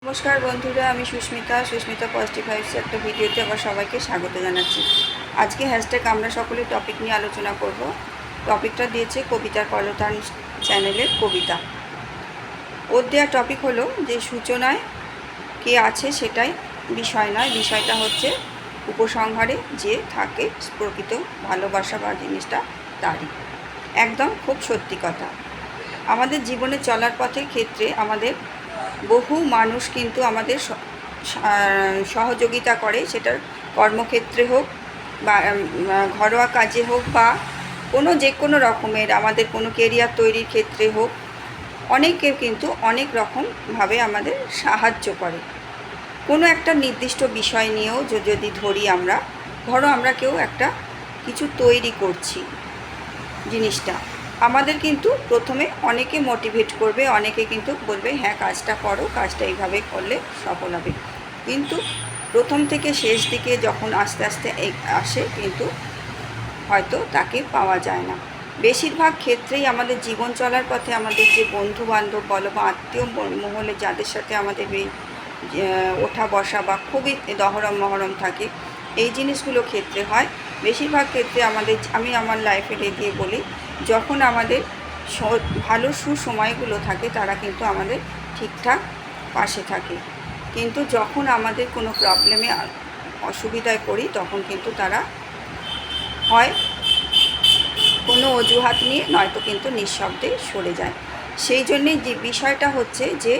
নমস্কার বন্ধুরা, আমি সুস্মিতা পজিটিভ ভাইবস একটা ভিডিওতে আবার সবাইকে স্বাগত জানাচ্ছি। আজকে হ্যাশট্যাগ আমরা সকলে টপিক নিয়ে আলোচনা করব। টপিকটা দিয়েছে কবিতার কলতান চ্যানেলের কবিতা। ওর দেওয়া টপিক হলো যে সূচনায় কে আছে সেটাই বিষয় নয়, বিষয়টা হচ্ছে উপসংহারে যে থাকে প্রকৃত ভালোবাসা বা জিনিসটা তারই। একদম খুব সত্যি কথা। আমাদের জীবনে চলার পথের ক্ষেত্রে আমাদের বহু মানুষ কিন্তু আমাদের সহযোগিতা করে, সেটা কর্মক্ষেত্রে হোক বা ঘরোয়া কাজে হোক বা যে কোনো রকমের আমাদের কোনো কেরিয়ার তৈরির ক্ষেত্রে হোক। অনেকে কিন্তু অনেক রকমভাবে আমাদের সাহায্য করে। কোনো একটা নির্দিষ্ট বিষয় নিয়েও যদি ধরি, আমরা কেউ একটা কিছু তৈরি করছি, জিনিসটা আমাদের কিন্তু প্রথমে অনেকে মোটিভেট করবে, অনেকে কিন্তু বলবে হ্যাঁ কাজটা করো, কাজটা এইভাবে করলে সফল হবে। কিন্তু প্রথম থেকে শেষ দিকে যখন আস্তে আস্তে আসে কিন্তু হয়তো তাকে পাওয়া যায় না। বেশিরভাগ ক্ষেত্রেই আমাদের জীবন চলার পথে আমাদের যে বন্ধু বান্ধব বলো বা আত্মীয় মহলে যাদের সাথে আমাদের ওঠা বসা বা খুবই দহরম মহরম থাকে, এই জিনিসগুলো ক্ষেত্রে হয়। বেশিরভাগ ক্ষেত্রে আমি আমার লাইফে দিয়ে বলি, যখন আমাদের ভালো সুসময়গুলো থাকে তারা কিন্তু আমাদের ঠিকঠাক পাশে থাকে, কিন্তু যখন আমাদের কোনো প্রবলেমে অসুবিধায় পড়ি তখন কিন্তু তারা হয় কোনো অজুহাত নিয়ে নয়তো কিন্তু নিঃশব্দে সরে যায়। সেই জন্যেই যে বিষয়টা হচ্ছে যে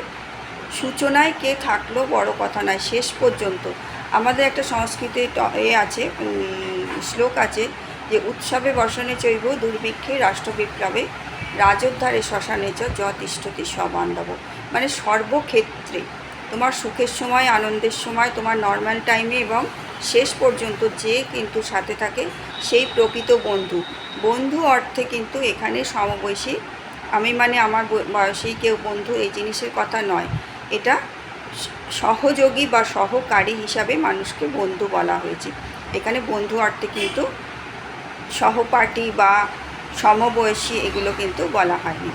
সূচনায় কে থাকলো বড় কথা নয়, শেষ পর্যন্ত আমাদের একটা সংস্কৃতি আছে, শ্লোক আছে যে উৎসবে বসনে চৈব দুর্ভিক্ষে রাষ্ট্রবিপ্লবে রাজোদ্ধারে শ্মশানে চ তিষ্ঠতি সবান্ধব। মানে সর্বক্ষেত্রে তোমার সুখের সময়, আনন্দের সময়, তোমার নর্মাল টাইমে এবং শেষ পর্যন্ত যে কিন্তু সাথে থাকে সেই প্রকৃত বন্ধু অর্থে কিন্তু এখানে সমবয়সী, আমি আমার বয়সী কেউ বন্ধু এই জিনিসের কথা নয়। এটা সহযোগী বা সহকারী হিসাবে মানুষকে বন্ধু বলা হয়েছে। এখানে বন্ধু অর্থে কিন্তু সহপাঠী বা সমবয়সী এগুলো কিন্তু বলা হয়নি।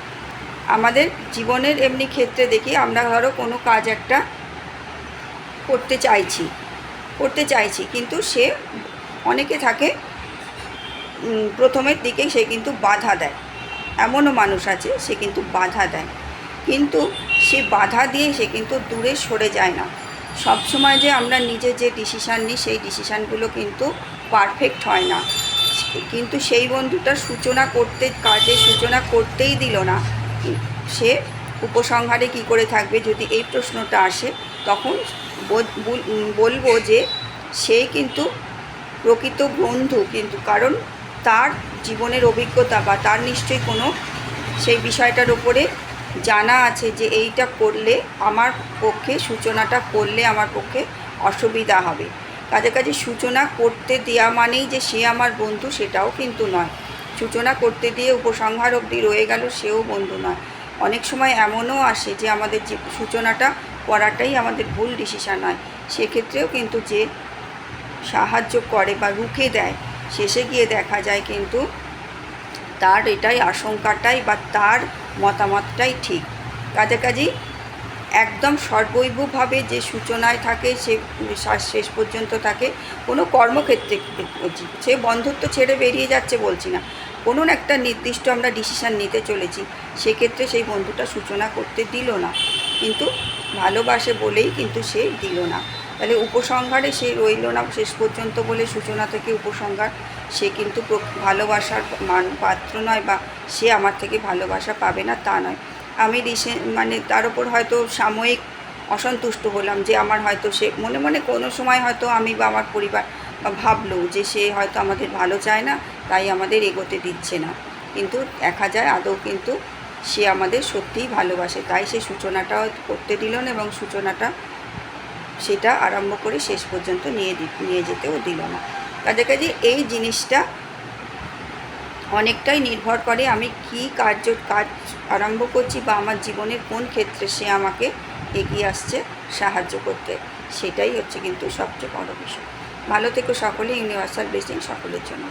আমাদের জীবনের এমনি ক্ষেত্রে দেখি, আমরা ধরো কোনো কাজ একটা করতে চাইছি কিন্তু সে অনেকে থাকে প্রথমের দিকে সে কিন্তু বাধা দেয়। এমনও মানুষ আছে সে কিন্তু বাধা দেয়, কিন্তু সে বাধা দিয়ে সে কিন্তু দূরে সরে যায় না। সবসময় যে আমরা নিজে যে ডিসিশান নিই সেই ডিসিশানগুলো কিন্তু পারফেক্ট হয় না। কিন্তু সেই বন্ধুটা কাজের সূচনা করতেই দিল না, সে উপসংহারে কি করে থাকবে? যদি এই প্রশ্নটা আসে তখন বলবো যে সে কিন্তু প্রকৃত বন্ধু, কিন্তু কারণ তার জীবনের অভিজ্ঞতা বা তার নিশ্চয়ই কোনো সেই বিষয়টার উপরে জানা আছে যে এইটা করলে আমার পক্ষে, সূচনাটা করলে আমার পক্ষে অসুবিধা হবে। কাজে সূচনা করতে দেওয়া মানেই যে সে আমার বন্ধু সেটাও কিন্তু নয়। সূচনা করতে দিয়ে উপসংহার অবধি রয়ে গেল, সেও বন্ধু নয়। অনেক সময় এমনও আসে যে আমাদের যে সূচনাটা করাটাই আমাদের ভুল ডিসিশান হয়। সেক্ষেত্রেও কিন্তু যে সাহায্য করে বা রুখে দেয়, শেষে গিয়ে দেখা যায় কিন্তু তার এটাই আশঙ্কাটাই বা তার মতামতটাই ঠিক। কাজেই একদম সর্বৈবভাবে যে সূচনায় থাকে সে শেষ পর্যন্ত থাকে। কোনো কর্মক্ষেত্রে সে বন্ধুত্ব ছেড়ে বেরিয়ে যাচ্ছে বলছি না, কোনো একটা নির্দিষ্ট আমরা ডিসিশান নিতে চলেছি, সেক্ষেত্রে সেই বন্ধুটা সূচনা করতে দিল না, কিন্তু ভালোবাসে বলেই কিন্তু সে দিল না। তাহলে উপসংহারে সে রইল না শেষ পর্যন্ত বলে সূচনা থেকে উপসংহার, সে কিন্তু ভালোবাসার পাত্র নয় বা সে আমার থেকে ভালোবাসা পাবে না তা নয়। আমি তার উপর হয়তো সাময়িক অসন্তুষ্ট হলাম যে আমার হয়তো সে মনে মনে কোনো সময় হয়তো আমি বা আমার পরিবার ভাবলো যে সে হয়তো আমাদের ভালো চায় না, তাই আমাদের এগোতে দিচ্ছে না, কিন্তু দেখা যায় আদৌ কিন্তু সে আমাদের সত্যিই ভালোবাসে, তাই সে সূচনাটা করতে দিল না এবং সূচনাটা সেটা আরম্ভ করে শেষ পর্যন্ত নিয়ে যেতেও দিল না। কাজে এই জিনিসটা অনেকটাই নির্ভর করে আমি কি কাজ আরম্ভ করছি বা আমার জীবনের কোন ক্ষেত্রে সে আমাকে এগিয়ে আসছে সাহায্য করতে, সেটাই হচ্ছে কিন্তু সবচেয়ে বড় বিষয়। ভালো থেকো সকলে, ইউনিভার্সাল ব্লেসিং সকলের জন্য।